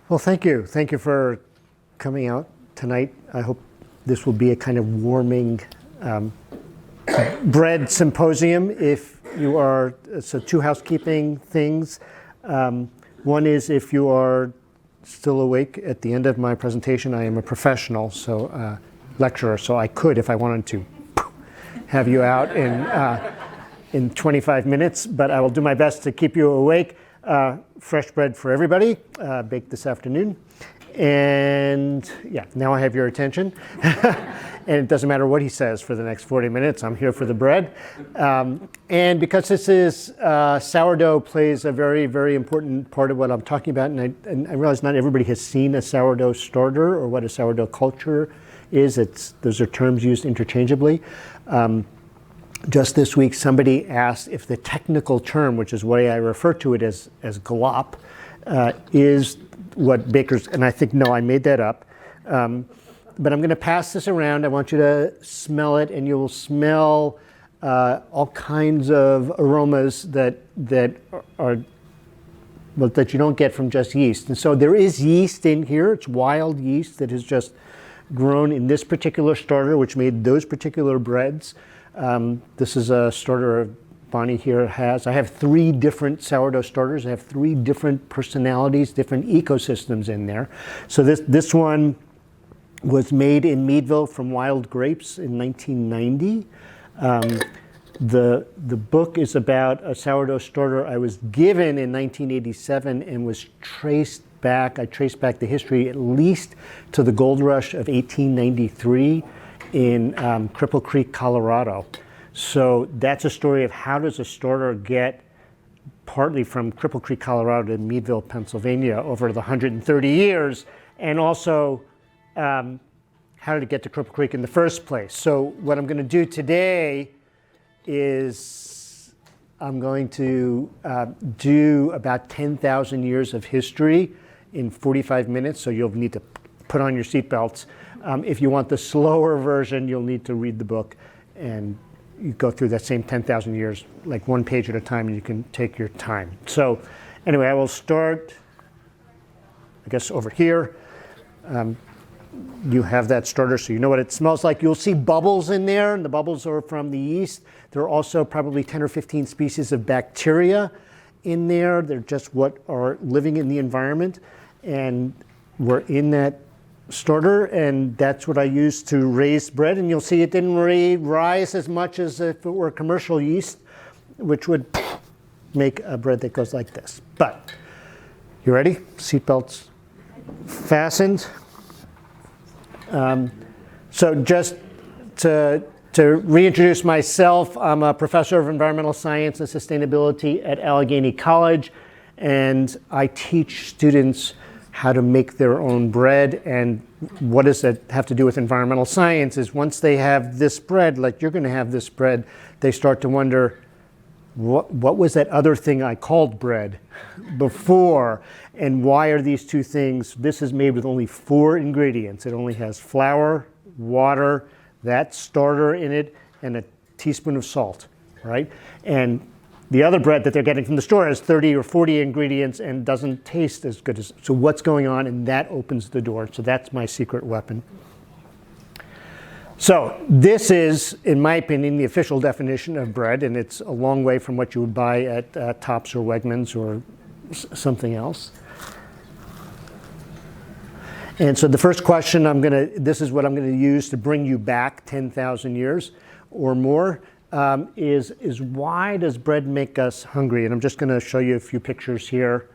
Well, thank you. Thank you for coming out tonight. I hope this will be a kind of warming bread symposium. If you are, so two housekeeping things. One is if you are still awake at the end of my presentation, I am a professional, so lecturer, so I could, if I wanted to, have you out in 25 minutes, but I will do my best to keep you awake. Fresh bread for everybody, baked this afternoon. And yeah, now I have your attention. And it doesn't matter what he says for the next 40 minutes, I'm here for the bread. And because this is, sourdough plays a very, very important part of what I'm talking about, and I realize not everybody has seen a sourdough starter or what a sourdough culture is. Those are terms used interchangeably. Just this week, somebody asked if the technical term, which is the way I refer to it as glop, is what bakers, and I think, no, I made that up. But I'm going to pass this around. I want you to smell it, and you'll smell all kinds of aromas that you don't get from just yeast. And so there is yeast in here. It's wild yeast that has just grown in this particular starter, which made those particular breads. This is a starter Bonnie here has. I have 3 different sourdough starters. I have 3 different personalities, different ecosystems in there. So this one was made in Meadville from wild grapes in 1990. The book is about a sourdough starter I was given in 1987 and was traced back. I traced back the history at least to the gold rush of 1893 in Cripple Creek, Colorado. So that's a story of how does a starter get partly from Cripple Creek, Colorado to Meadville, Pennsylvania over the 130 years, and also how did it get to Cripple Creek in the first place. So what I'm going to do today is I'm going to do about 10,000 years of history in 45 minutes, so you'll need to put on your seatbelts. If you want the slower version, you'll need to read the book, and you go through that same 10,000 years, like one page at a time, and you can take your time. So anyway, I will start, I guess, over here. You have that starter, so you know what it smells like. You'll see bubbles in there, and the bubbles are from the yeast. There are also probably 10 or 15 species of bacteria in there. They're just what are living in the environment, and we're in that starter, and that's what I use to raise bread. And you'll see it didn't rise as much as if it were commercial yeast, which would make a bread that goes like this. But you ready? Seatbelts fastened. So just to reintroduce myself, I'm a professor of environmental science and sustainability at Allegheny College, and I teach students how to make their own bread. And what does that have to do with environmental science is once they have this bread, like you're going to have this bread, they start to wonder, what was that other thing I called bread before? And why are these two things? This is made with only 4 ingredients. It only has flour, water, that starter in it, and a teaspoon of salt, right? And the other bread that they're getting from the store has 30 or 40 ingredients and doesn't taste as good as, so what's going on? And that opens the door. So that's my secret weapon. So this is, in my opinion, the official definition of bread, and it's a long way from what you would buy at Tops or Wegmans or something else. And so the first question this is what I'm going to use to bring you back 10,000 years or more, is why does bread make us hungry? And I'm just going to show you a few pictures here.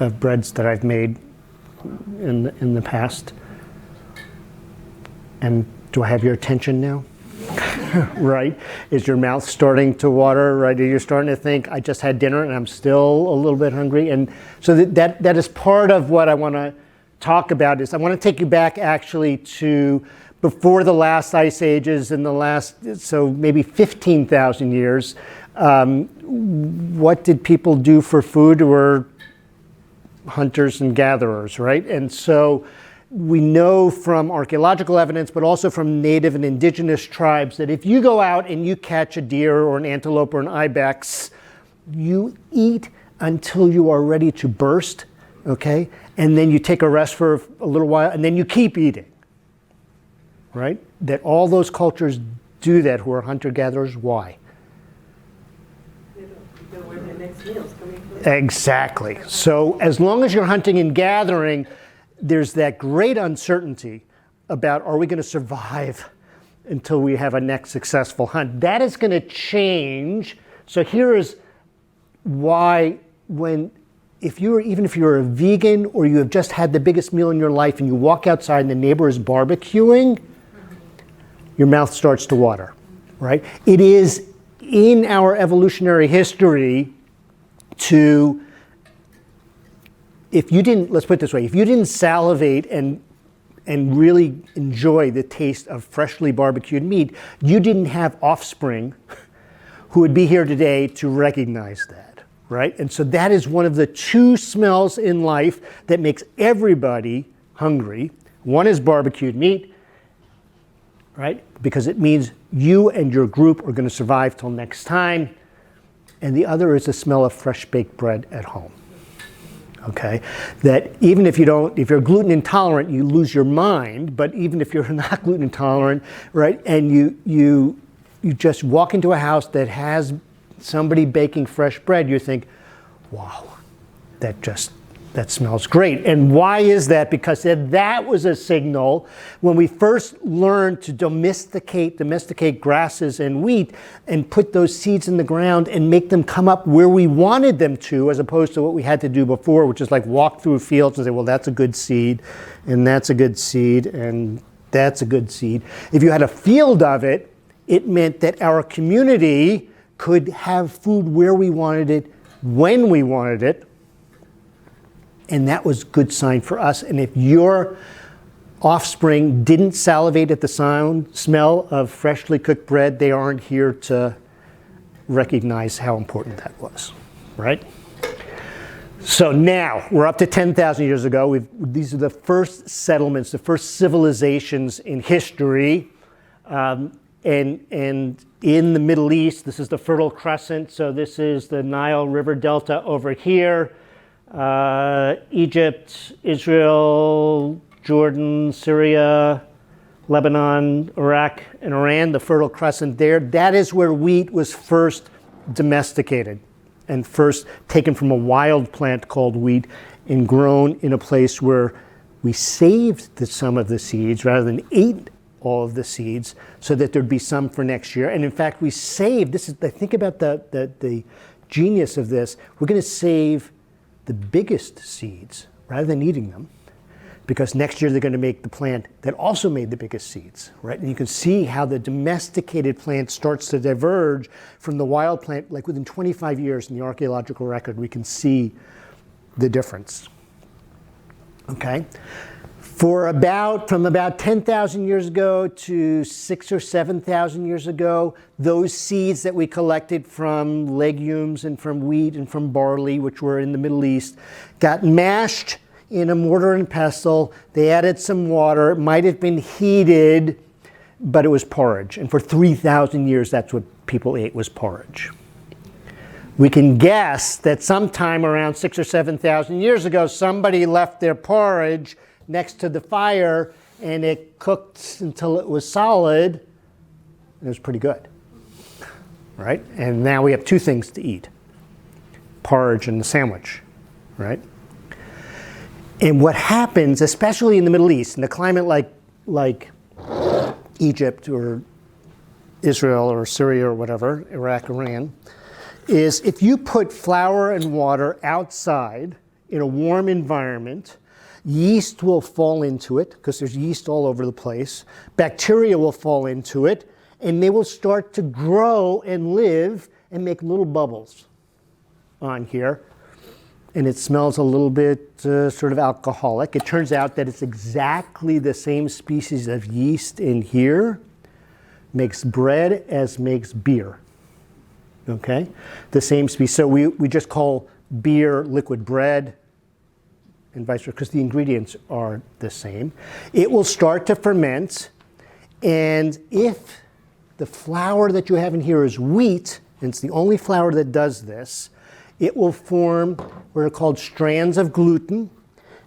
Of breads that I've made in the past. And do I have your attention now? Right? Is your mouth starting to water? Right? Are you starting to think, I just had dinner and I'm still a little bit hungry? And so that is part of what I want to talk about. Is I want to take you back actually to before the last ice ages in the last, so maybe 15,000 years. What did people do for food? Were hunters and gatherers, right? And so we know from archaeological evidence, but also from native and indigenous tribes, that if you go out and you catch a deer or an antelope or an ibex, you eat until you are ready to burst, okay? And then you take a rest for a little while, and then you keep eating, right? That all those cultures do that who are hunter-gatherers. Why? They don't know where their next meal's coming from. Exactly. So as long as you're hunting and gathering, there's that great uncertainty about, are we going to survive until we have a next successful hunt? That is going to change. So here is why, even if you're a vegan or you have just had the biggest meal in your life and you walk outside and the neighbor is barbecuing, your mouth starts to water, right? It is in our evolutionary history to, let's put it this way, if you didn't salivate and really enjoy the taste of freshly barbecued meat, you didn't have offspring who would be here today to recognize that, right? And so that is one of the two smells in life that makes everybody hungry. One is barbecued meat, right? Because it means you and your group are going to survive till next time. And the other is the smell of fresh baked bread at home. Okay, that even if you're gluten intolerant, you lose your mind. But even if you're not gluten intolerant, right, and you just walk into a house that has somebody baking fresh bread, you think, wow, that smells great. And why is that? Because that was a signal when we first learned to domesticate grasses and wheat and put those seeds in the ground and make them come up where we wanted them to, as opposed to what we had to do before, which is like walk through fields and say, well, that's a good seed, and that's a good seed, and that's a good seed. If you had a field of it, it meant that our community could have food where we wanted it, when we wanted it. And that was a good sign for us. And if your offspring didn't salivate at the smell of freshly cooked bread, they aren't here to recognize how important that was, right? So now we're up to 10,000 years ago. These are the first settlements, the first civilizations in history. And in the Middle East, this is the Fertile Crescent. So this is the Nile River Delta over here. Egypt, Israel, Jordan, Syria, Lebanon, Iraq, and Iran, the Fertile Crescent there. That is where wheat was first domesticated and first taken from a wild plant called wheat and grown in a place where we saved some of the seeds rather than ate all of the seeds so that there'd be some for next year. And in fact, we saved, think about the genius of this, we're going to save the biggest seeds rather than eating them, because next year they're going to make the plant that also made the biggest seeds, right? And you can see how the domesticated plant starts to diverge from the wild plant. Like within 25 years in the archaeological record, we can see the difference. Okay? From about 10,000 years ago to 6,000 or 7,000 years ago, those seeds that we collected from legumes and from wheat and from barley, which were in the Middle East, got mashed in a mortar and pestle. They added some water. It might have been heated, but it was porridge. And for 3,000 years, that's what people ate, was porridge. We can guess that sometime around 6,000 or 7,000 years ago, somebody left their porridge next to the fire, and it cooked until it was solid. It was pretty good, right? And now we have two things to eat: porridge and the sandwich, right? And what happens, especially in the Middle East, in a climate like Egypt or Israel or Syria or whatever, Iraq, Iran, is if you put flour and water outside in a warm environment, yeast will fall into it, because there's yeast all over the place. Bacteria will fall into it, and they will start to grow and live and make little bubbles on here. And it smells a little bit sort of alcoholic. It turns out that it's exactly the same species of yeast in here makes bread as makes beer. Okay? The same species. So we just call beer liquid bread. and vice versa, because the ingredients are the same. It will start to ferment, and if the flour that you have in here is wheat, and it's the only flour that does this, it will form what are called strands of gluten,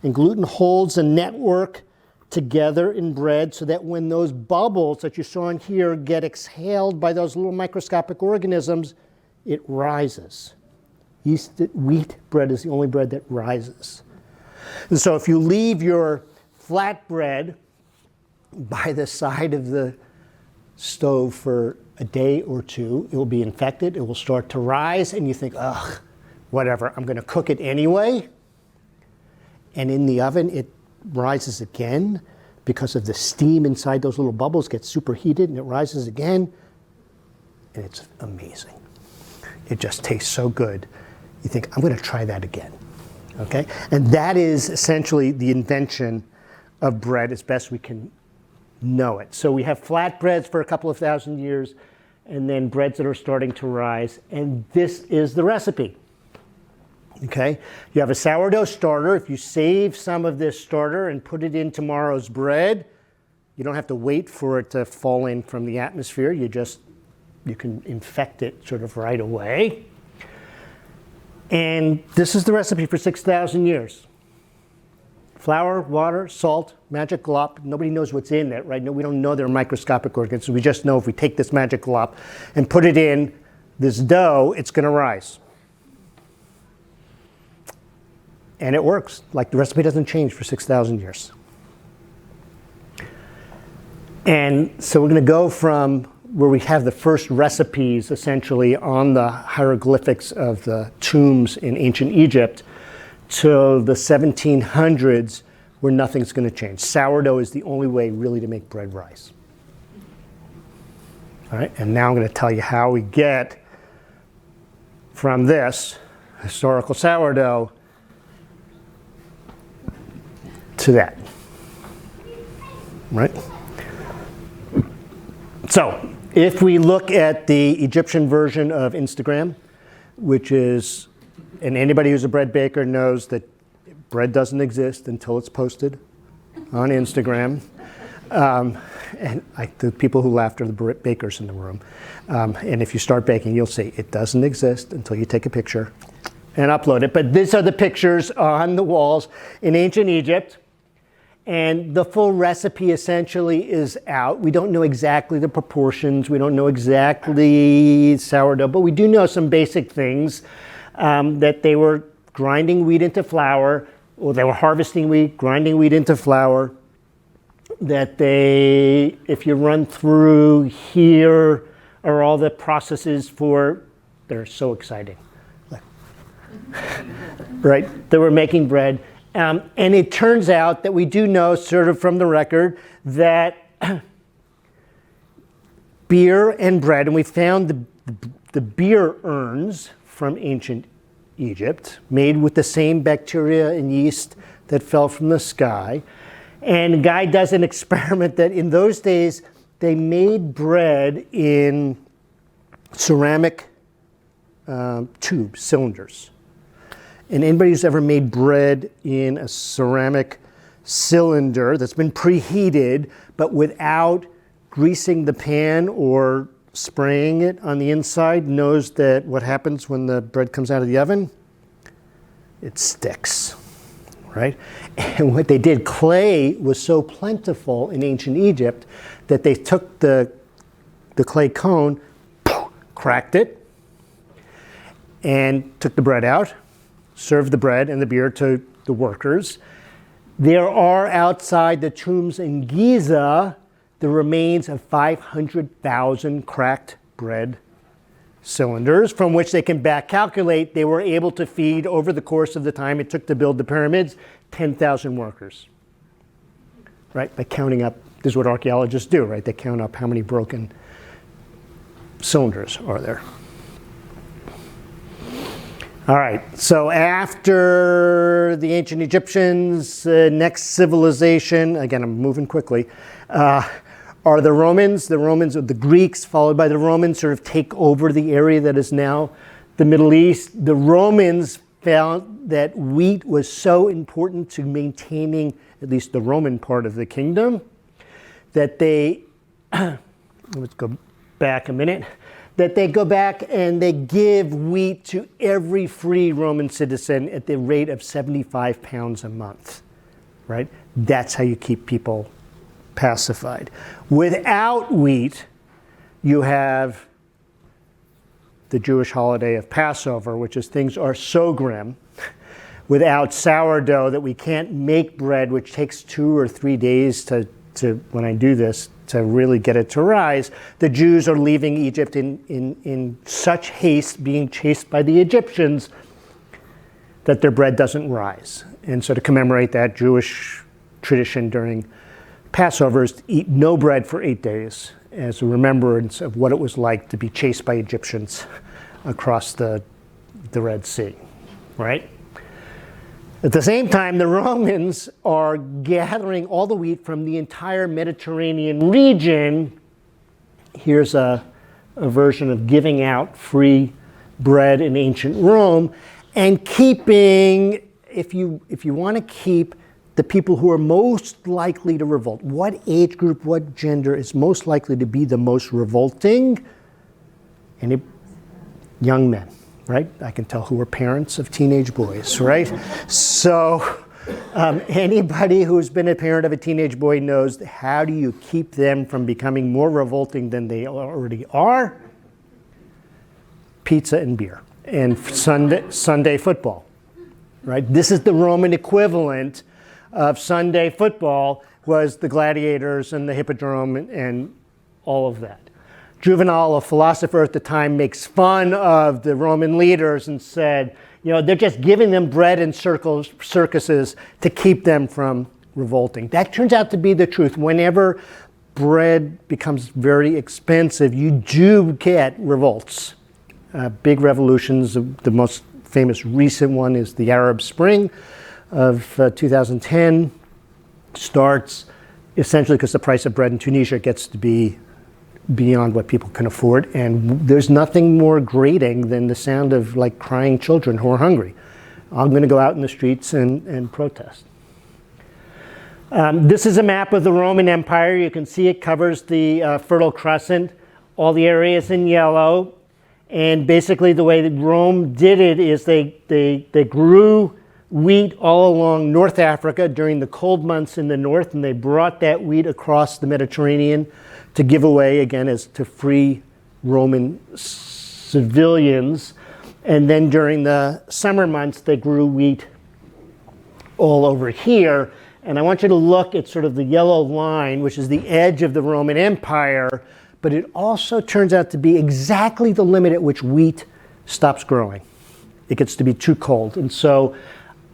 and gluten holds a network together in bread so that when those bubbles that you saw in here get exhaled by those little microscopic organisms, it rises. Wheat bread is the only bread that rises. And so if you leave your flat bread by the side of the stove for a day or two, it will be infected, it will start to rise, and you think, ugh, whatever, I'm going to cook it anyway. And in the oven, it rises again because of the steam inside those little bubbles gets superheated, and it rises again, and it's amazing. It just tastes so good. You think, I'm going to try that again. Okay? And that is essentially the invention of bread as best we can know it. So we have flat breads for a couple of thousand years, and then breads that are starting to rise, and this is the recipe. Okay? You have a sourdough starter. If you save some of this starter and put it in tomorrow's bread, you don't have to wait for it to fall in from the atmosphere. You can infect it sort of right away. And this is the recipe for 6,000 years. Flour, water, salt, magic glop. Nobody knows what's in it, right? No, we don't know they're microscopic organisms. We just know if we take this magic glop and put it in this dough, it's going to rise. And it works. Like, the recipe doesn't change for 6,000 years. And so we're going to go from where we have the first recipes essentially on the hieroglyphics of the tombs in ancient Egypt to the 1700s where nothing's going to change. Sourdough is the only way really to make bread rise. All right, and now I'm going to tell you how we get from this historical sourdough to that. Right? So, if we look at the Egyptian version of Instagram, which is, and anybody who's a bread baker knows that bread doesn't exist until it's posted on Instagram. And the people who laughed are the bakers in the room. And if you start baking, you'll see it doesn't exist until you take a picture and upload it. But these are the pictures on the walls in ancient Egypt. And the full recipe essentially is out. We don't know exactly the proportions. We don't know exactly sourdough, but we do know some basic things, that they were grinding wheat into flour, or they were harvesting wheat, grinding wheat into flour, that they, if you run through here, are all the processes for, they're so exciting. Right? They were making bread. And it turns out that we do know, sort of from the record, that beer and bread, and we found the beer urns from ancient Egypt, made with the same bacteria and yeast that fell from the sky. And a guy does an experiment that in those days, they made bread in ceramic tubes, cylinders. And anybody who's ever made bread in a ceramic cylinder that's been preheated, but without greasing the pan or spraying it on the inside, knows that what happens when the bread comes out of the oven? It sticks, right? And what they did, clay was so plentiful in ancient Egypt that they took the clay cone, cracked it, and took the bread out, served the bread and the beer to the workers. There are outside the tombs in Giza the remains of 500,000 cracked bread cylinders from which they can back calculate they were able to feed over the course of the time it took to build the pyramids 10,000 workers. Right? By counting up, this is what archaeologists do, right? They count up how many broken cylinders are there. All right, so after the ancient Egyptians, next civilization, again, I'm moving quickly, are the Romans. The Romans, or the Greeks, followed by the Romans, sort of take over the area that is now the Middle East. The Romans found that wheat was so important to maintaining at least the Roman part of the kingdom that they, let's go back a minute, that they go back and they give wheat to every free Roman citizen at the rate of 75 pounds a month, right? That's how you keep people pacified. Without wheat, you have the Jewish holiday of Passover, which is things are so grim. Without sourdough, that we can't make bread, which takes 2 or 3 days to when I do this, to really get it to rise. The Jews are leaving Egypt in such haste, being chased by the Egyptians, that their bread doesn't rise. And so to commemorate that, Jewish tradition during Passover is to eat no bread for 8 days as a remembrance of what it was like to be chased by Egyptians across the Red Sea, right? At the same time, the Romans are gathering all the wheat from the entire Mediterranean region. Here's a version of giving out free bread in ancient Rome and keeping, if you want to keep the people who are most likely to revolt. What age group, what gender is most likely to be the most revolting? Young men. Right? I can tell who are parents of teenage boys, right? So anybody who's been a parent of a teenage boy knows how do you keep them from becoming more revolting than they already are? Pizza and beer and Sunday football, right? This is the Roman equivalent of Sunday football, was the gladiators and the hippodrome and all of that. Juvenal, a philosopher at the time, makes fun of the Roman leaders and said, you know, they're just giving them bread and circuses to keep them from revolting. That turns out to be the truth. Whenever bread becomes very expensive, you do get revolts. Big revolutions. The most famous recent one is the Arab Spring of 2010. Starts essentially because the price of bread in Tunisia gets to be beyond what people can afford, and there's nothing more grating than the sound of like crying children who are hungry. I'm going to go out in the streets and protest. This is a map of the Roman Empire. You can see it covers the Fertile Crescent, all the areas in yellow, and basically the way that Rome did it is they grew wheat all along North Africa during the cold months in the north, and they brought that wheat across the Mediterranean to give away, again, as to free Roman civilians. And then during the summer months, they grew wheat all over here. And I want you to look at sort of the yellow line, which is the edge of the Roman Empire, but it also turns out to be exactly the limit at which wheat stops growing. It gets to be too cold. And so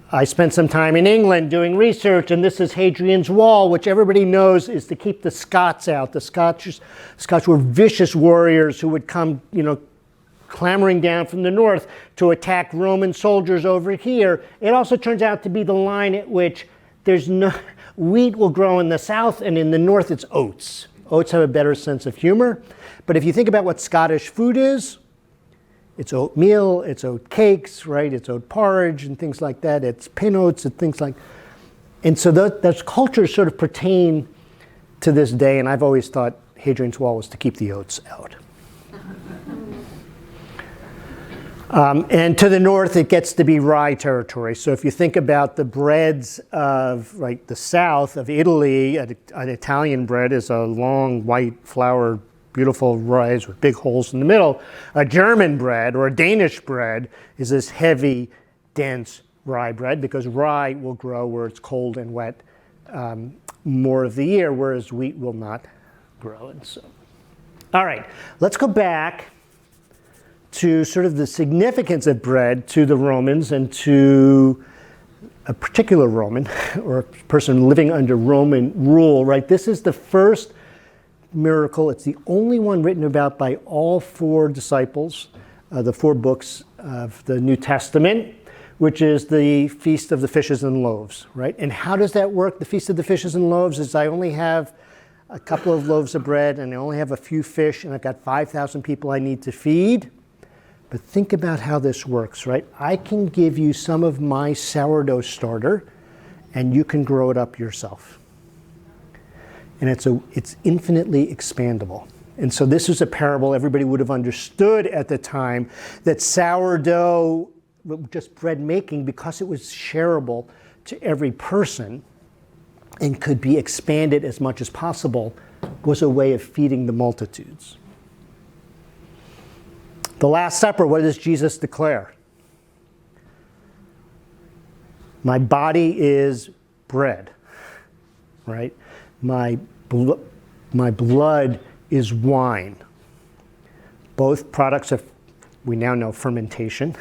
I spent some time in England doing research, and this is Hadrian's Wall, which everybody knows is to keep the Scots out. The Scots were vicious warriors who would come, you know, clamoring down from the north to attack Roman soldiers over here. It also turns out to be the line at which there's no wheat will grow in the south, and in the north it's oats. Oats have a better sense of humor. But if you think about what Scottish food is, it's oatmeal, it's oat cakes, right? It's oat porridge and things like that. It's pin oats and things like. And so those cultures sort of pertain to this day. And I've always thought Hadrian's Wall was to keep the oats out. And to the north, it gets to be rye territory. So if you think about the breads of the south of Italy, an Italian bread is a long white flour, beautiful rye with big holes in the middle. A German bread or a Danish bread is this heavy, dense rye bread, because rye will grow where it's cold and wet more of the year, whereas wheat will not grow. And so, all right, let's go back to sort of the significance of bread to the Romans and to a particular Roman or a person living under Roman rule, right? This is the first miracle. It's the only one written about by all four disciples, the four books of the New Testament, which is the Feast of the Fishes and Loaves, right? And how does that work? The Feast of the Fishes and Loaves is I only have a couple of loaves of bread and I only have a few fish, and I've got 5,000 people I need to feed. But think about how this works, right? I can give you some of my sourdough starter, and you can grow it up yourself. And it's infinitely expandable. And so this is a parable everybody would have understood at the time, that sourdough, just bread making, because it was shareable to every person and could be expanded as much as possible, was a way of feeding the multitudes. The Last Supper, what does Jesus declare? My body is bread, right? My blood is wine. Both products of, we now know, fermentation,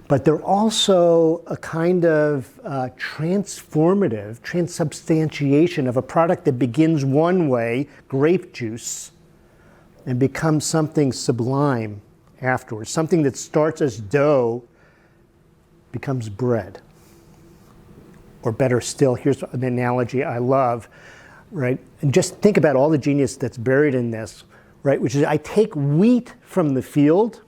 but they're also a kind of transformative, transubstantiation of a product that begins one way, grape juice, and becomes something sublime afterwards. Something that starts as dough becomes bread. Or better still, here's an analogy I love, right? And just think about all the genius that's buried in this, right? Which is, I take wheat from the field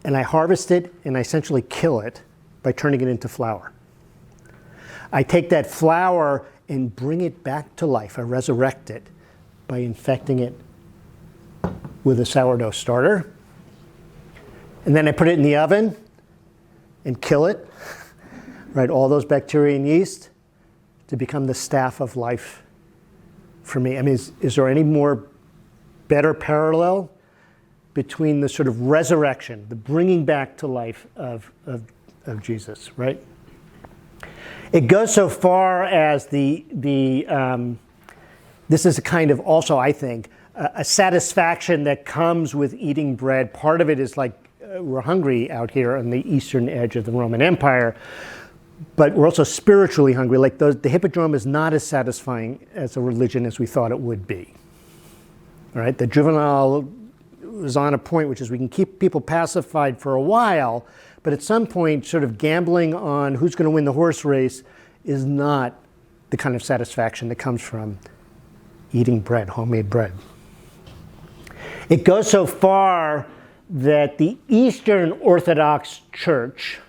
and I harvest it and I essentially kill it by turning it into flour. I take that flour and bring it back to life. I resurrect it by infecting it with a sourdough starter. And then I put it in the oven and kill it, right? All those bacteria and yeast to become the staff of life for me. I mean, is there any more better parallel between the sort of resurrection, the bringing back to life of Jesus, right? It goes so far as this is a kind of also, I think, a satisfaction that comes with eating bread. Part of it is like we're hungry out here on the eastern edge of the Roman Empire, but we're also spiritually hungry. Like the Hippodrome is not as satisfying as a religion as we thought it would be. All right, the Juvenal was on a point, which is we can keep people pacified for a while, but at some point, sort of gambling on who's going to win the horse race is not the kind of satisfaction that comes from eating bread, homemade bread. It goes so far that the Eastern Orthodox Church,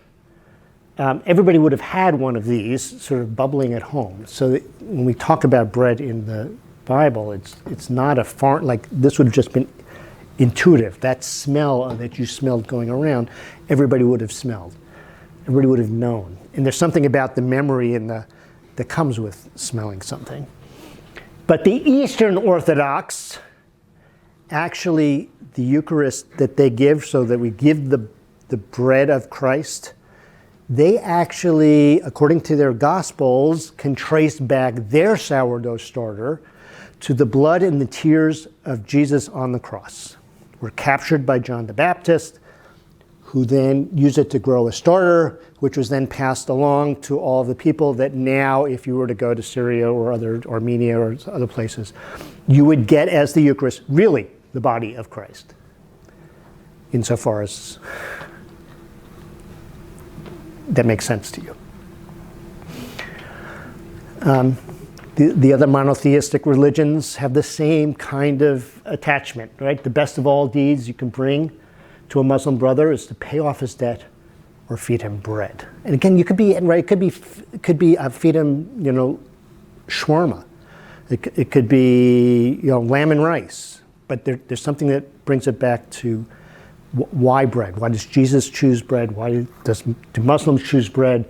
everybody would have had one of these sort of bubbling at home. So that when we talk about bread in the Bible, it's not a foreign, like this would have just been intuitive. That smell that you smelled going around, everybody would have smelled. Everybody would have known. And there's something about the memory and that comes with smelling something. But the Eastern Orthodox, actually the Eucharist that they give, so that we give the bread of Christ, they actually, according to their Gospels, can trace back their sourdough starter to the blood and the tears of Jesus on the cross. Were captured by John the Baptist, who then used it to grow a starter, which was then passed along to all the people that now, if you were to go to Syria or Armenia or other places, you would get as the Eucharist really the body of Christ, insofar as that makes sense to you. The other monotheistic religions have the same kind of attachment, right? The best of all deeds you can bring to a Muslim brother is to pay off his debt or feed him bread. And again, you could be right. It could be feed him, shawarma. It could be lamb and rice. But there's something that brings it back to why bread? Why does Jesus choose bread? Why do Muslims choose bread?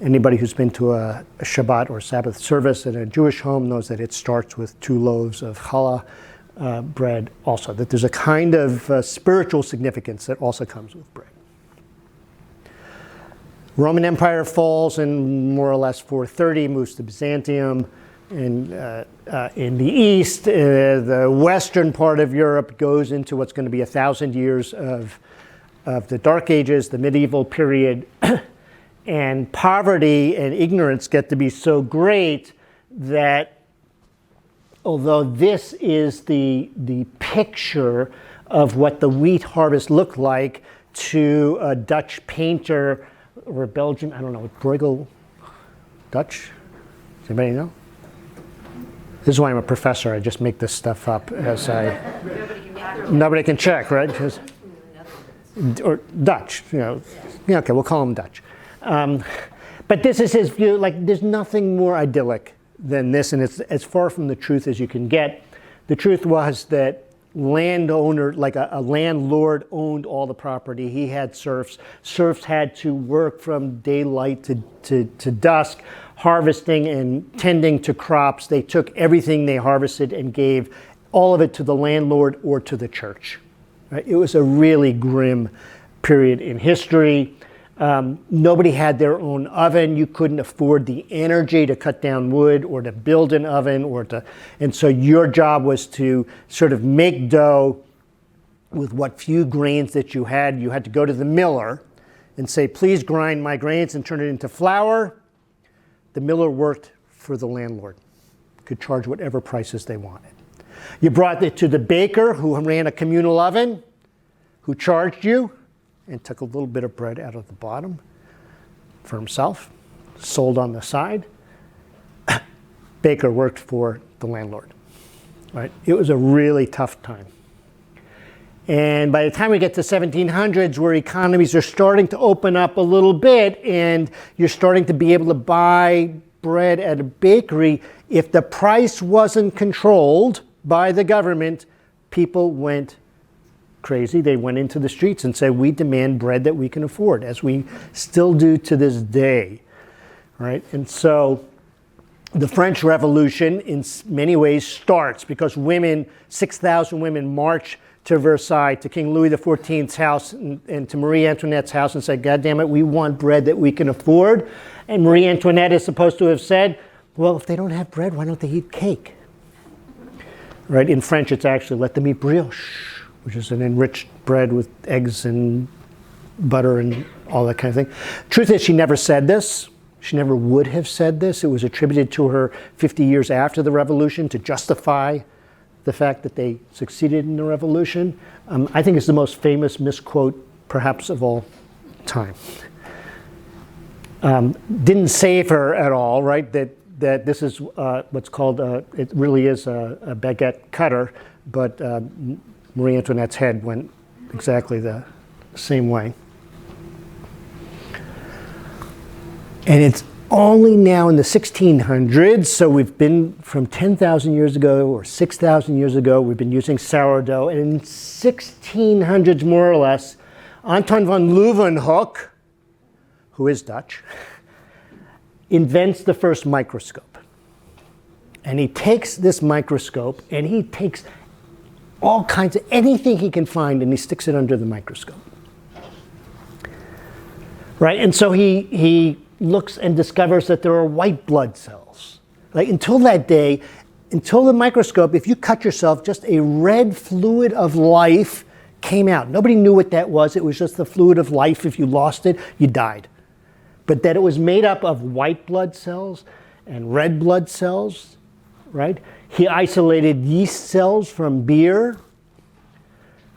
Anybody who's been to a Shabbat or Sabbath service in a Jewish home knows that it starts with 2 loaves of challah bread also, that there's a kind of spiritual significance that also comes with bread. Roman Empire falls in more or less 430, moves to Byzantium, and in the east, the western part of Europe goes into what's going to be 1,000 years of the Dark Ages, the medieval period. And poverty and ignorance get to be so great that although this is the picture of what the wheat harvest looked like to a Dutch painter or a Belgian, I don't know, Bruegel, Dutch? Does anybody know? This is why I'm a professor. I just make this stuff up as nobody can check, right? or Dutch, Yeah, okay, we'll call him Dutch. But this is his view, like there's nothing more idyllic than this, and it's as far from the truth as you can get. The truth was that landowner, like a landlord owned all the property. He had serfs. Serfs had to work from daylight to dusk, harvesting and tending to crops. They took everything they harvested and gave all of it to the landlord or to the church. Right? It was a really grim period in history. Nobody had their own oven. You couldn't afford the energy to cut down wood or to build an oven and so your job was to sort of make dough with what few grains that you had. You had to go to the miller and say, please grind my grains and turn it into flour. The miller worked for the landlord, could charge whatever prices they wanted. You brought it to the baker who ran a communal oven, who charged you and took a little bit of bread out of the bottom for himself, sold on the side. Baker worked for the landlord, right? It was a really tough time. And by the time we get to 1700s, where economies are starting to open up a little bit and you're starting to be able to buy bread at a bakery, if the price wasn't controlled by the government, people went crazy. They went into the streets and said, we demand bread that we can afford, as we still do to this day, right? And so the French Revolution in many ways starts because women, 6,000 women march to Versailles, to King Louis XIV's house and to Marie Antoinette's house and said, God damn it, we want bread that we can afford. And Marie Antoinette is supposed to have said, well, if they don't have bread, why don't they eat cake? Right? In French, it's actually let them eat brioche, which is an enriched bread with eggs and butter and all that kind of thing. Truth is, she never said this. She never would have said this. It was attributed to her 50 years after the revolution to justify the fact that they succeeded in the revolution. I think it's the most famous misquote, perhaps, of all time. Didn't save her at all, right? That this is what's called, it really is a baguette cutter, but Marie Antoinette's head went exactly the same way. And it's only now in the 1600s, so we've been from 10,000 years ago or 6,000 years ago, we've been using sourdough. And in 1600s, more or less, Anton van Leeuwenhoek, who is Dutch, invents the first microscope. And he takes this microscope and he takes all kinds of anything he can find and he sticks it under the microscope. Right? And so he looks and discovers that there are white blood cells. Like until that day, until the microscope, if you cut yourself, just a red fluid of life came out. Nobody knew what that was. It was just the fluid of life. If you lost it, you died. But that it was made up of white blood cells and red blood cells, right? He isolated yeast cells from beer.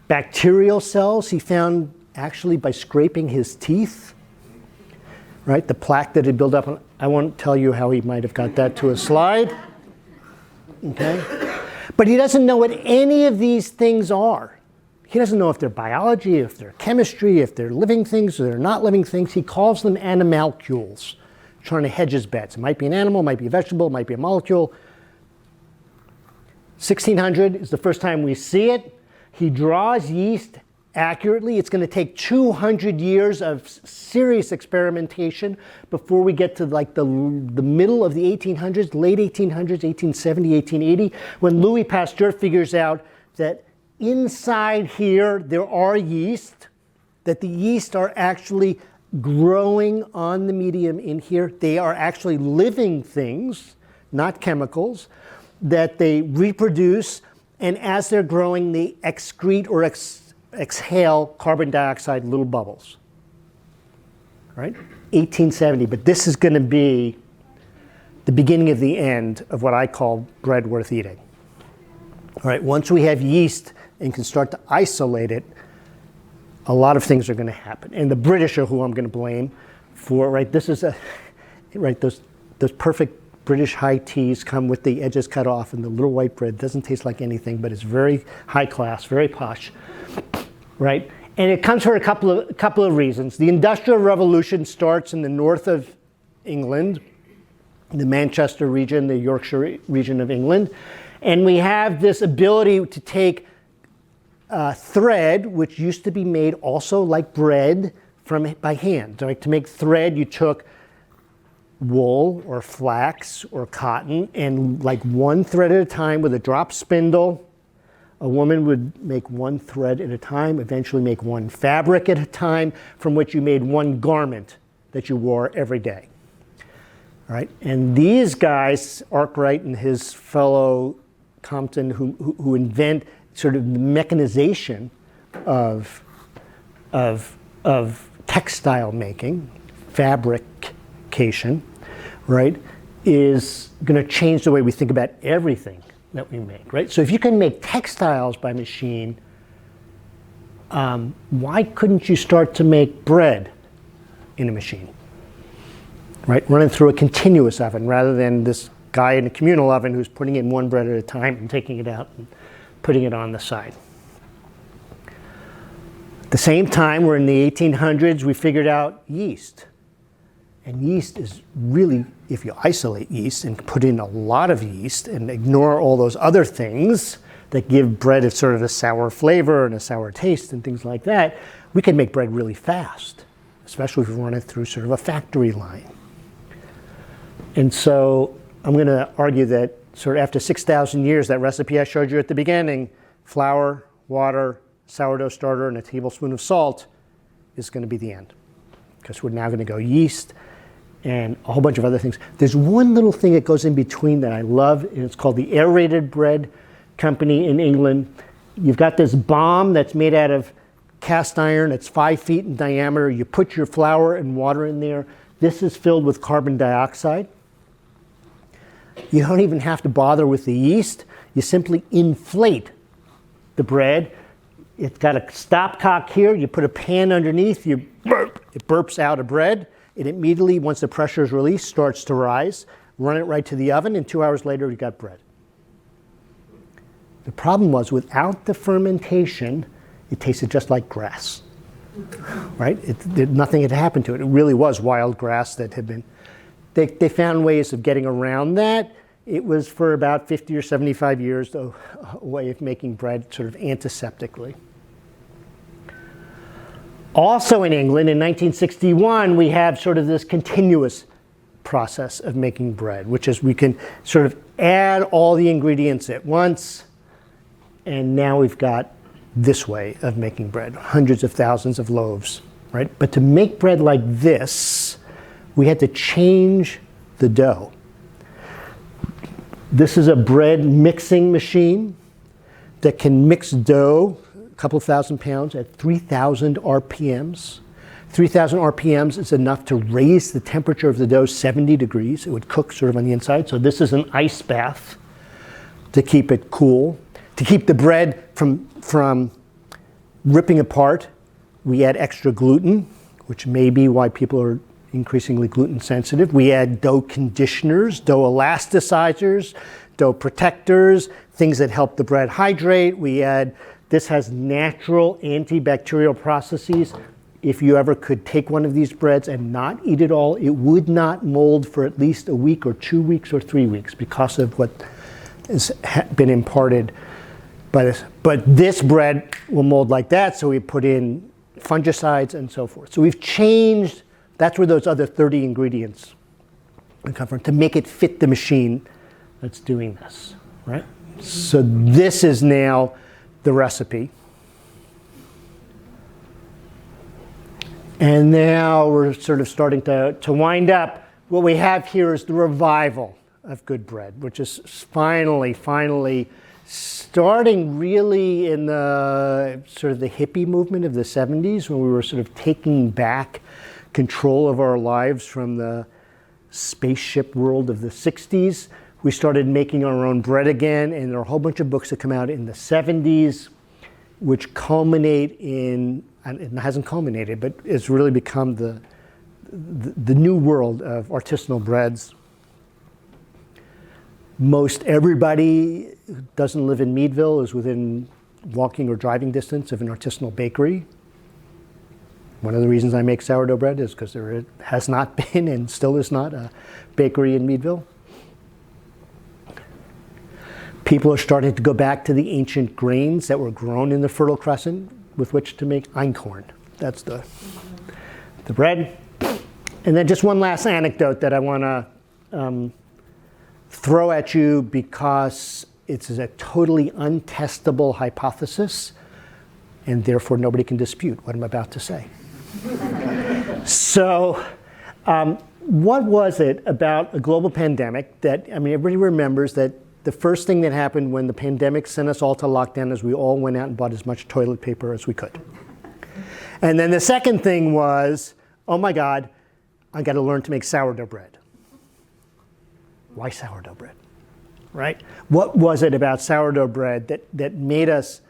Bacterial cells he found actually by scraping his teeth, right? The plaque that had built up. I won't tell you how he might have got that to a slide, okay? But he doesn't know what any of these things are. He doesn't know if they're biology, if they're chemistry, if they're living things or they're not living things. He calls them animalcules, trying to hedge his bets. It might be an animal, might be a vegetable, might be a molecule. 1600 is the first time we see it. He draws yeast accurately. It's going to take 200 years of serious experimentation before we get to like the middle of the 1800s, late 1800s, 1870, 1880, when Louis Pasteur figures out that inside here there are yeast, that the yeast are actually growing on the medium in here. They are actually living things, not chemicals, that they reproduce, and as they're growing, they excrete or exhale carbon dioxide little bubbles. Right? 1870, but this is going to be the beginning of the end of what I call bread worth eating. All right, once we have yeast and can start to isolate it, a lot of things are going to happen. And the British are who I'm going to blame for, right? This is right, those perfect British high teas come with the edges cut off and the little white bread. Doesn't taste like anything, but it's very high class, very posh, right? And it comes for a couple of reasons. The Industrial Revolution starts in the north of England, the Manchester region, the Yorkshire region of England. And we have this ability to take thread, which used to be made also like bread by hand. Like to make thread, you took wool or flax or cotton, and like one thread at a time with a drop spindle, a woman would make one thread at a time, eventually make one fabric at a time, from which you made one garment that you wore every day. All right? And these guys, Arkwright and his fellow Compton, who invent sort of the mechanization of textile making, fabrication, right, is going to change the way we think about everything that we make, right? So if you can make textiles by machine, why couldn't you start to make bread in a machine, right? Running through a continuous oven rather than this guy in a communal oven who's putting in one bread at a time and taking it out and putting it on the side. At the same time, we're in the 1800s, we figured out yeast. And yeast is really, if you isolate yeast and put in a lot of yeast and ignore all those other things that give bread a sort of a sour flavor and a sour taste and things like that, we can make bread really fast, especially if we run it through sort of a factory line. And so I'm going to argue that sort of after 6,000 years, that recipe I showed you at the beginning, flour, water, sourdough starter, and a tablespoon of salt, is going to be the end. Because we're now going to go yeast and a whole bunch of other things. There's one little thing that goes in between that I love, and it's called the Aerated Bread Company in England. You've got this bomb that's made out of cast iron. It's 5 feet in diameter. You put your flour and water in there. This is filled with carbon dioxide. You don't even have to bother with the yeast. You simply inflate the bread. It's got a stopcock here. You put a pan underneath. You burp. It burps out a bread. It immediately, once the pressure is released, starts to rise. Run it right to the oven, and 2 hours later, you've got bread. The problem was, without the fermentation, it tasted just like grass. Right? Nothing had happened to it. It really was wild grass that had been. They found ways of getting around that. It was for about 50 or 75 years a way of making bread sort of antiseptically. Also in England, in 1961, we have sort of this continuous process of making bread, which is we can sort of add all the ingredients at once, and now we've got this way of making bread, hundreds of thousands of loaves, right? But to make bread like this, we had to change the dough. This is a bread mixing machine that can mix dough, a couple thousand pounds, at 3,000 RPMs. 3,000 RPMs is enough to raise the temperature of the dough 70 degrees. It would cook sort of on the inside. So this is an ice bath to keep it cool. To keep the bread from ripping apart, we add extra gluten, which may be why people are increasingly gluten sensitive. We add dough conditioners, dough elasticizers, dough protectors, things that help the bread hydrate. This has natural antibacterial processes. If you ever could take one of these breads and not eat it all, it would not mold for at least a week or 2 weeks or 3 weeks because of what has been imparted by this. But this bread will mold like that, so we put in fungicides and so forth. So we've changed. That's where those other 30 ingredients come from, to make it fit the machine that's doing this, right? So this is now the recipe. And now we're sort of starting to wind up. What we have here is the revival of good bread, which is finally starting really in the sort of the hippie movement of the 70s, when we were sort of taking back control of our lives from the spaceship world of the 60s. We started making our own bread again, and there are a whole bunch of books that come out in the 70s, which culminate in, and it hasn't culminated, but it's really become the new world of artisanal breads. Most everybody who doesn't live in Meadville is within walking or driving distance of an artisanal bakery. One of the reasons I make sourdough bread is because there has not been and still is not a bakery in Meadville. People are starting to go back to the ancient grains that were grown in the Fertile Crescent with which to make einkorn. That's the bread. And then just one last anecdote that I want to throw at you because it's a totally untestable hypothesis, and therefore nobody can dispute what I'm about to say. So, what was it about a global pandemic that, I mean, everybody remembers that the first thing that happened when the pandemic sent us all to lockdown is we all went out and bought as much toilet paper as we could. And then the second thing was, oh my God, I got to learn to make sourdough bread. Why sourdough bread, right? What was it about sourdough bread that made us,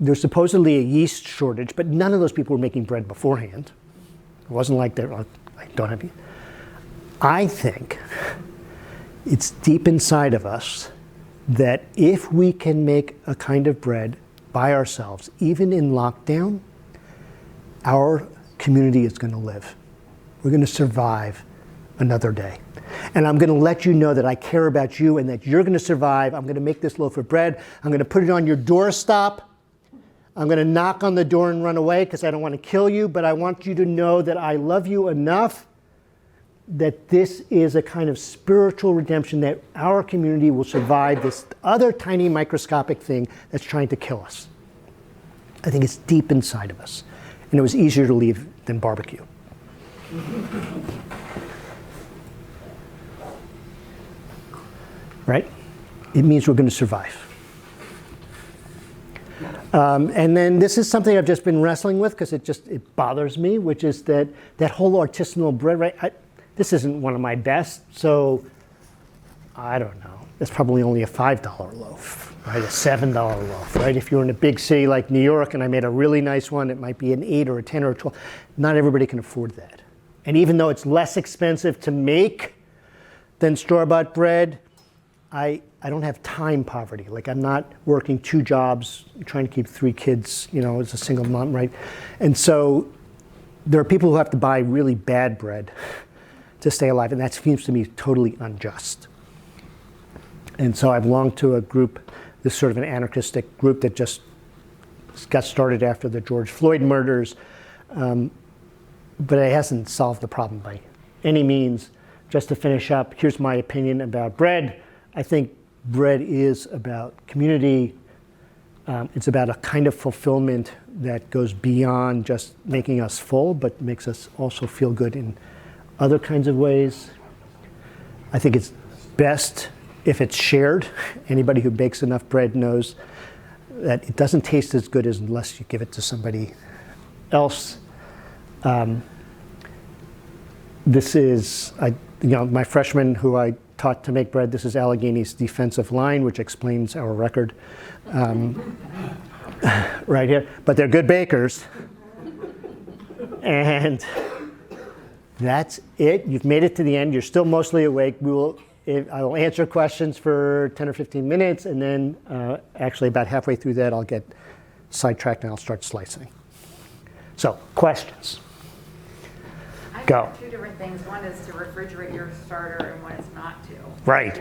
there's supposedly a yeast shortage, but none of those people were making bread beforehand. It wasn't like I don't have yeast. I think it's deep inside of us that if we can make a kind of bread by ourselves, even in lockdown, our community is going to live. We're going to survive another day. And I'm going to let you know that I care about you and that you're going to survive. I'm going to make this loaf of bread. I'm going to put it on your doorstep. I'm going to knock on the door and run away because I don't want to kill you, but I want you to know that I love you enough that this is a kind of spiritual redemption, that our community will survive this other tiny microscopic thing that's trying to kill us. I think it's deep inside of us. And it was easier to leave than barbecue. Right? It means we're going to survive. And then this is something I've just been wrestling with because it bothers me, which is that whole artisanal bread, right? This isn't one of my best, so I don't know. It's probably only a $5 loaf, right? A $7 loaf, right? If you're in a big city like New York and I made a really nice one, it might be an 8 or a 10 or a 12. Not everybody can afford that. And even though it's less expensive to make than store-bought bread, I don't have time poverty. Like I'm not working 2 jobs, trying to keep 3 kids, as a single mom, right? And so there are people who have to buy really bad bread to stay alive, and that seems to me totally unjust. And so I belong to a group, this sort of an anarchistic group that just got started after the George Floyd murders, but it hasn't solved the problem by any means. Just to finish up, here's my opinion about bread. I think bread is about community. It's about a kind of fulfillment that goes beyond just making us full, but makes us also feel good in other kinds of ways. I think it's best if it's shared. Anybody who bakes enough bread knows that it doesn't taste as good unless you give it to somebody else. This is, my freshman who I taught to make bread, this is Allegheny's defensive line, which explains our record right here. But they're good bakers. And that's it. You've made it to the end. You're still mostly awake. I will answer questions for 10 or 15 minutes, and then actually about halfway through that, I'll get sidetracked and I'll start slicing. So, questions? I Go. have 2 different things. One is to refrigerate your starter, and one is not to. Right.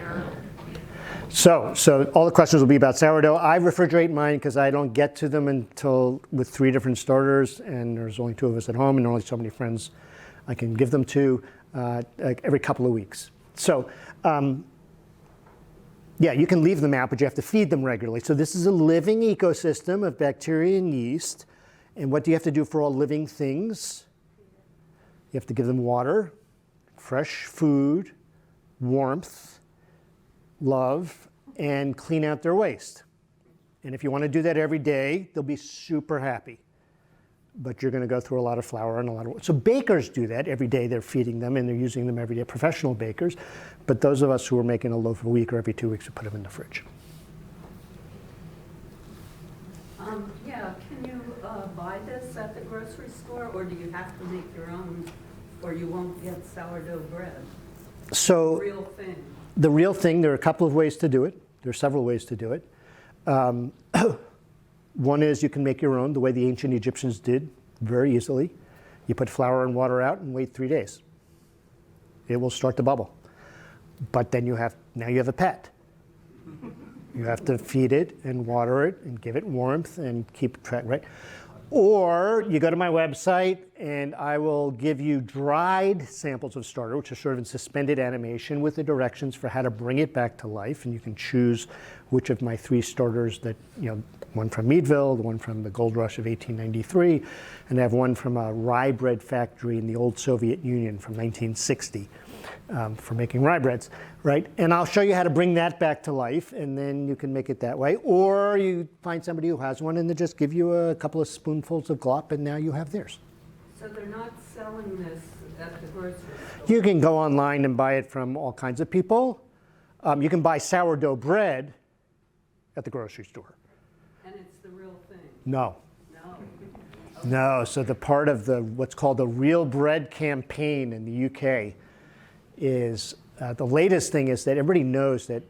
So all the questions will be about sourdough. I refrigerate mine because I don't get to them until with 3 different starters, and there's only 2 of us at home, and only so many friends I can give them to like every couple of weeks. So, yeah, you can leave them out, but you have to feed them regularly. So this is a living ecosystem of bacteria and yeast. And what do you have to do for all living things? You have to give them water, fresh food, warmth, love, and clean out their waste. And if you want to do that every day, they'll be super happy. But you're going to go through a lot of flour and a lot of... So bakers do that every day. They're feeding them and they're using them every day, professional bakers. But those of us who are making a loaf a week or every 2 weeks, we put them in the fridge. Yeah, can you buy this at the grocery store, or do you have to make your own, or you won't get sourdough bread? So Real thing. the real thing, there are a couple of ways to do it. There are several ways to do it. One is you can make your own, the way the ancient Egyptians did very easily. You put flour and water out and wait 3 days. It will start to bubble. But then now you have a pet. You have to feed it and water it and give it warmth and keep track, right? Or you go to my website and I will give you dried samples of starter, which are sort of in suspended animation with the directions for how to bring it back to life. And you can choose which of my 3 starters that, one from Meadville, the one from the gold rush of 1893, and I have one from a rye bread factory in the old Soviet Union from 1960 for making rye breads, right? And I'll show you how to bring that back to life, and then you can make it that way. Or you find somebody who has one and they just give you a couple of spoonfuls of glop, and now you have theirs. So they're not selling this at the grocery store? You can go online and buy it from all kinds of people. You can buy sourdough bread at the grocery store. And it's the real thing? No. No. No, so the part of what's called the Real Bread campaign in the UK is, the latest thing is that everybody knows that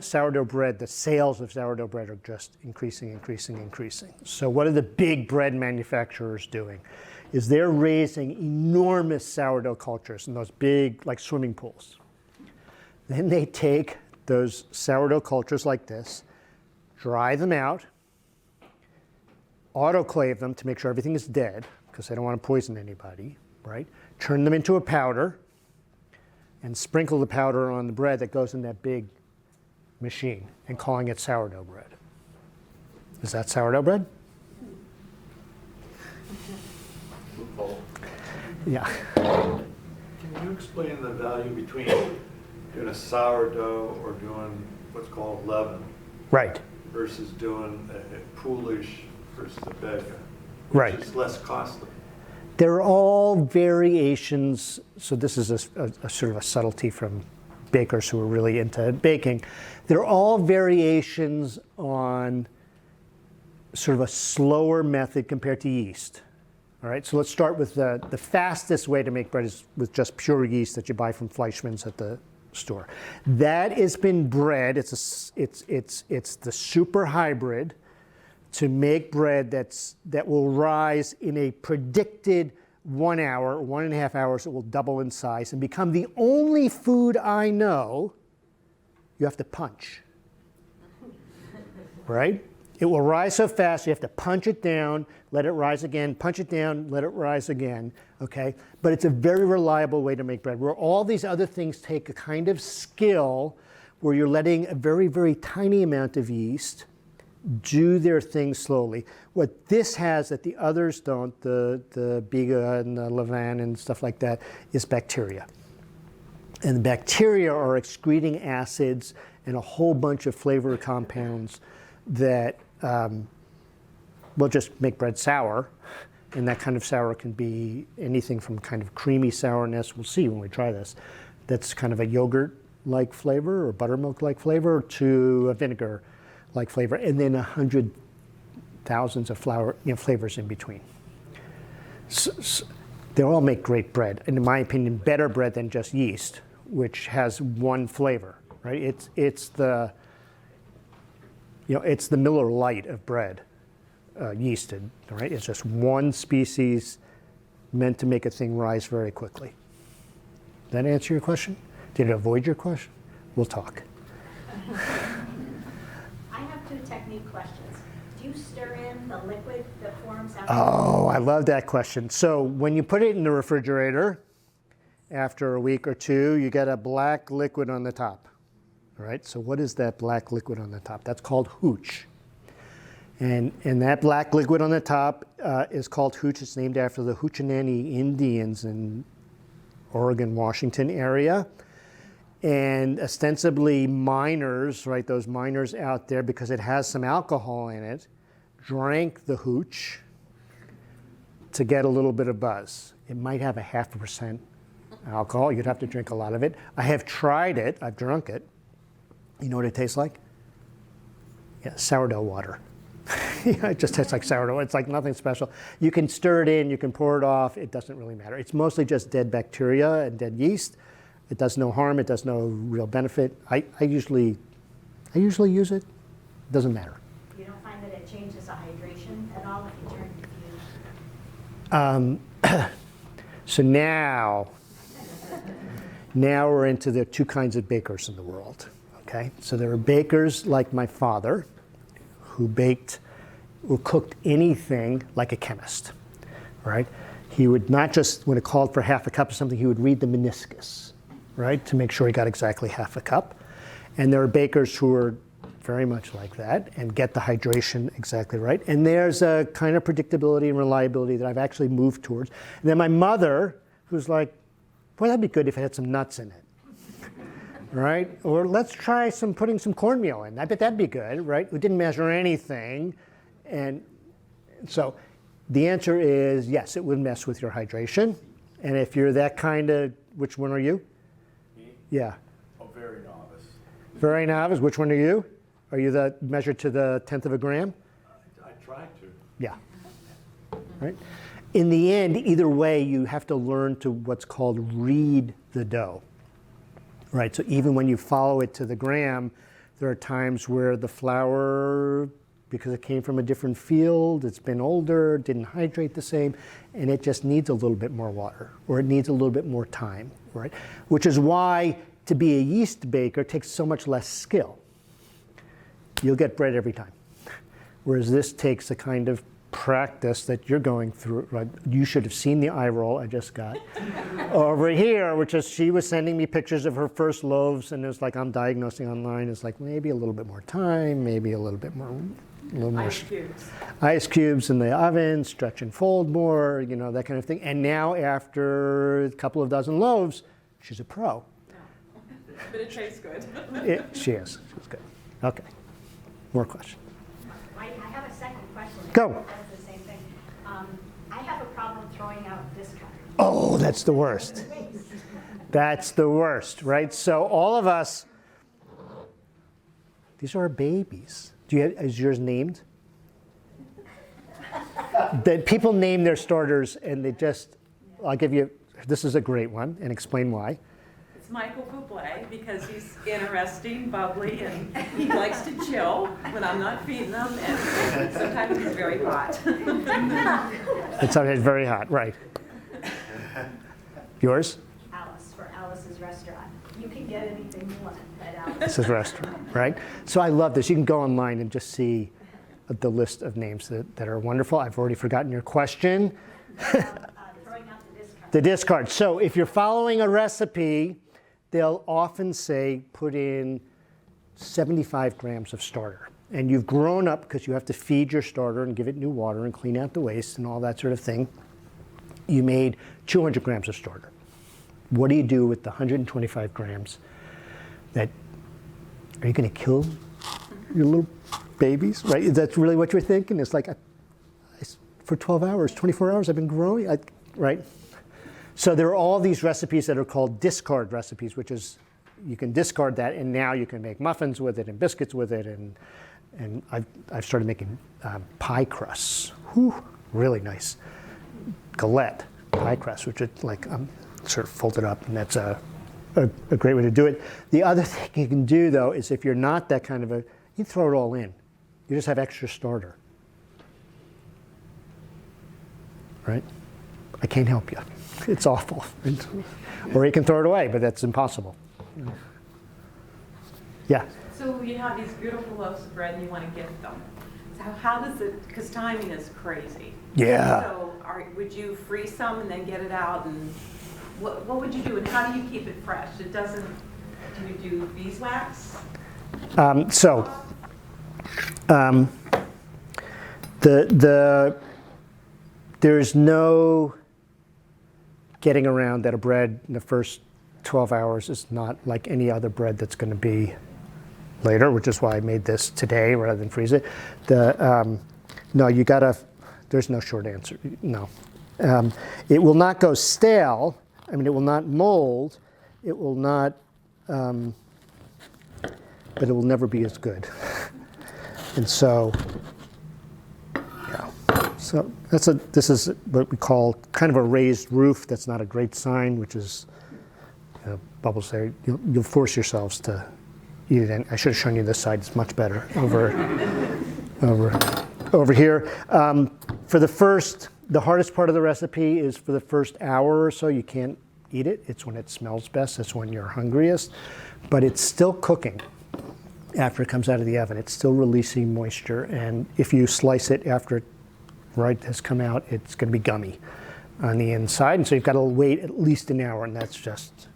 sourdough bread, the sales of sourdough bread are just increasing. So what are the big bread manufacturers doing? Is they're raising enormous sourdough cultures in those big, like swimming pools. Then they take those sourdough cultures like this, dry them out, autoclave them to make sure everything is dead, because they don't want to poison anybody, right? Turn them into a powder, and sprinkle the powder on the bread that goes in that big machine, and calling it sourdough bread. Is that sourdough bread? Yeah. Can you explain the value between doing a sourdough or doing what's called leaven Right. versus doing a poolish versus a bygone, Right. which is less costly? They're all variations. So this is a sort of a subtlety from bakers who are really into baking. They're all variations on sort of a slower method compared to yeast. All right, so let's start with the fastest way to make bread is with just pure yeast that you buy from Fleischmann's at the store. That has been bred. It's the super hybrid to make bread that will rise in a predicted 1 hour, 1.5 hours. It will double in size and become the only food I know you have to punch. Right? It will rise so fast you have to punch it down, let it rise again, punch it down, let it rise again. Okay? But it's a very reliable way to make bread. Where all these other things take a kind of skill where you're letting a very, very tiny amount of yeast do their thing slowly. What this has that the others don't, the bygone and the leavening and stuff like that, is bacteria. And the bacteria are excreting acids and a whole bunch of flavor compounds that will just make bread sour. And that kind of sour can be anything from kind of creamy sourness, we'll see when we try this, that's kind of a yogurt-like flavor or buttermilk-like flavor, to a vinegar-like flavor, and then 100 thousands of flavors in between. So they all make great bread, and in my opinion, better bread than just yeast, which has one flavor, right? It's the Miller Lite of bread, yeasted, right? It's just one species meant to make a thing rise very quickly. Did that answer your question? Did it avoid your question? We'll talk. I have 2 technique questions. Do you stir in the liquid that forms after? Oh, I love that question. So when you put it in the refrigerator, after a week or 2, you get a black liquid on the top. All right, so what is that black liquid on the top? That's called hooch. And that black liquid on the top is called hooch. It's named after the Hoochinaanee Indians in Oregon, Washington area. And ostensibly miners, right, those miners out there, because it has some alcohol in it, drank the hooch to get a little bit of buzz. It might have a 0.5% alcohol. You'd have to drink a lot of it. I have tried it. I've drunk it. You know what it tastes like? Yeah, sourdough water. It just tastes like sourdough. It's like nothing special. You can stir it in, you can pour it off. It doesn't really matter. It's mostly just dead bacteria and dead yeast. It does no harm. It does no real benefit. I usually use it. It doesn't matter. You don't find that it changes the hydration at all if you turn So now we're into the two kinds of bakers in the world. Okay, so there are bakers like my father, who baked or cooked anything like a chemist, right? He would not just, when it called for half a cup of something, he would read the meniscus, right, to make sure he got exactly half a cup. And there are bakers who are very much like that and get the hydration exactly right. And there's a kind of predictability and reliability that I've actually moved towards. And then my mother, who's like, boy, that'd be good if it had some nuts in it, right? Or let's try putting some cornmeal in. I bet that'd be good, right? We didn't measure anything. And so the answer is yes, it would mess with your hydration. And if you're that kind of, which one are you? Me? Yeah. Oh, very novice. Very novice. Which one are you? Are you the measured to the 1/10 of a gram? I tried to. Yeah. Right? In the end, either way, you have to learn to what's called read the dough. Right? So even when you follow it to the gram, there are times where the flour, because it came from a different field, it's been older, didn't hydrate the same, and it just needs a little bit more water, or it needs a little bit more time, right? Which is why to be a yeast baker takes so much less skill. You'll get bread every time. Whereas this takes a kind of practice that you're going through. Right? You should have seen the eye roll I just got over here, which is she was sending me pictures of her first loaves, and it was like I'm diagnosing online. It's like maybe a little bit more time, maybe a little bit more. Ice cubes in the oven, stretch and fold more, you know, that kind of thing. And now after a couple of dozen loaves, she's a pro. But it tastes good. She is. She's good. Okay. More questions. I have a second question. Go. That's the same thing. I have a problem throwing out discard. Oh, that's the worst. That's the worst, right? So all of us, these are our babies. Is yours named? That people name their starters and they just, I'll give you, this is a great one and explain why. It's Michael Bublé because he's interesting, bubbly, and he likes to chill when I'm not feeding him, and sometimes he's very hot. And sometimes very hot, right. Yours? Alice, for Alice's restaurant. You can get anything you want at Alice's. This is restaurant, right? So I love this. You can go online and just see the list of names that are wonderful. I've already forgotten your question. Throwing out the discard. The discard. So if you're following a recipe, they'll often say put in 75 grams of starter. And you've grown up because you have to feed your starter and give it new water and clean out the waste and all that sort of thing. You made 200 grams of starter. What do you do with the 125 grams? Are you going to kill your little babies? Right? That's really what you're thinking? It's like, for 12 hours, 24 hours, I've been growing, right? So there are all these recipes that are called discard recipes, which is you can discard that, and now you can make muffins with it and biscuits with it, and I've started making pie crusts. Whew, really nice. Galette pie crust, which is like sort of folded up, and that's a great way to do it. The other thing you can do, though, is if you're not that kind of you throw it all in. You just have extra starter. Right? I can't help you. It's awful. Or you can throw it away, but that's impossible. Yeah? So you have these beautiful loaves of bread and you want to gift them. So how does it, because timing is crazy. Yeah. So would you freeze some and then get it out, and what would you do, and how do you keep it fresh? It doesn't, do you do beeswax? There's no getting around that a bread in the first 12 hours is not like any other bread that's going to be later, which is why I made this today rather than freeze it. No, you gotta, there's no short answer, no. It will not go stale, I mean, it will not mold, it will not, but it will never be as good. And so, yeah. So this is what we call kind of a raised roof. That's not a great sign, which is, bubbles there. You'll force yourselves to eat it. And I should have shown you this side. It's much better over here. For the first The hardest part of the recipe is for the first hour or so. You can't eat it. It's when it smells best. It's when you're hungriest. But it's still cooking after it comes out of the oven. It's still releasing moisture. And if you slice it after it has come out, it's going to be gummy on the inside. And so you've got to wait at least an hour, and that's just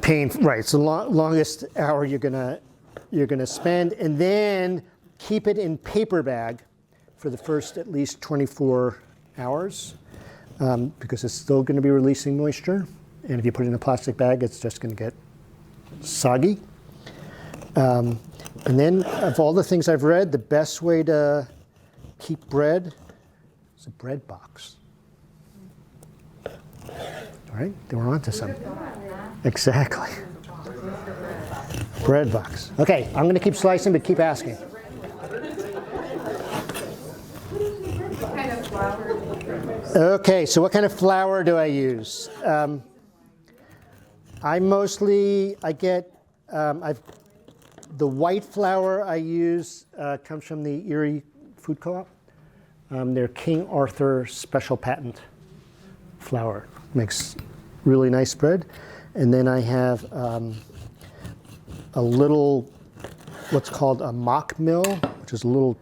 painful. Right, it's the longest hour you're gonna spend. And then keep it in paper bag for the first at least 24 hours because it's still going to be releasing moisture. And if you put it in a plastic bag, it's just going to get soggy. And then of all the things I've read, the best way to keep bread is a bread box. All right, they were onto something. Exactly. Bread box. Okay, I'm going to keep slicing, but keep asking. Okay, so what kind of flour do I use? The white flour I use comes from the Erie Food Co-op. Their King Arthur special patent flour. Makes really nice bread. And then I have a little, what's called a mock mill, which is a little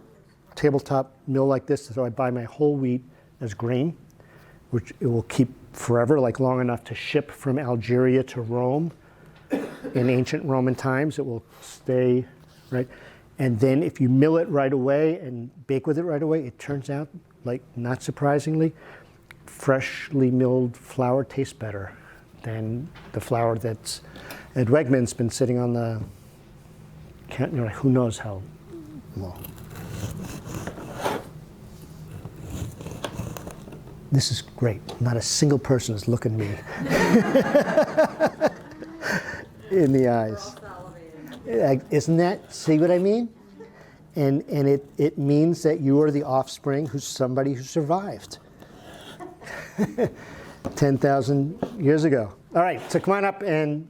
tabletop mill like this. So I buy my whole wheat as grain, which it will keep forever, like long enough to ship from Algeria to Rome. In ancient Roman times, it will stay, right? And then if you mill it right away and bake with it right away, it turns out, like not surprisingly, freshly milled flour tastes better than the flour that's at Wegmans been sitting on the, who knows how long. This is great. Not a single person is looking me in the eyes. Isn't that, see what I mean? And it means that you are the offspring who's somebody who survived 10,000 years ago. All right, so come on up and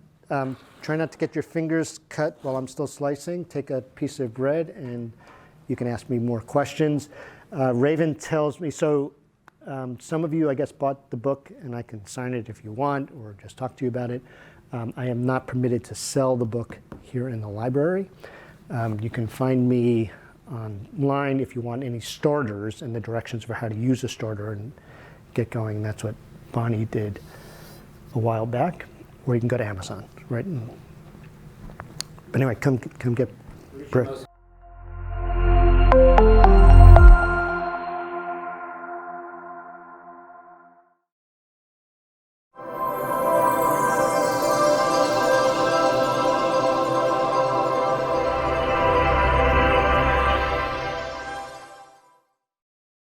try not to get your fingers cut while I'm still slicing. Take a piece of bread and you can ask me more questions. Raven tells me, so some of you, I guess, bought the book, and I can sign it if you want, or just talk to you about it. I am not permitted to sell the book here in the library. You can find me online if you want any starters and the directions for how to use a starter and get going. That's what Bonnie did a while back. Or you can go to Amazon, right? But anyway, come get bread.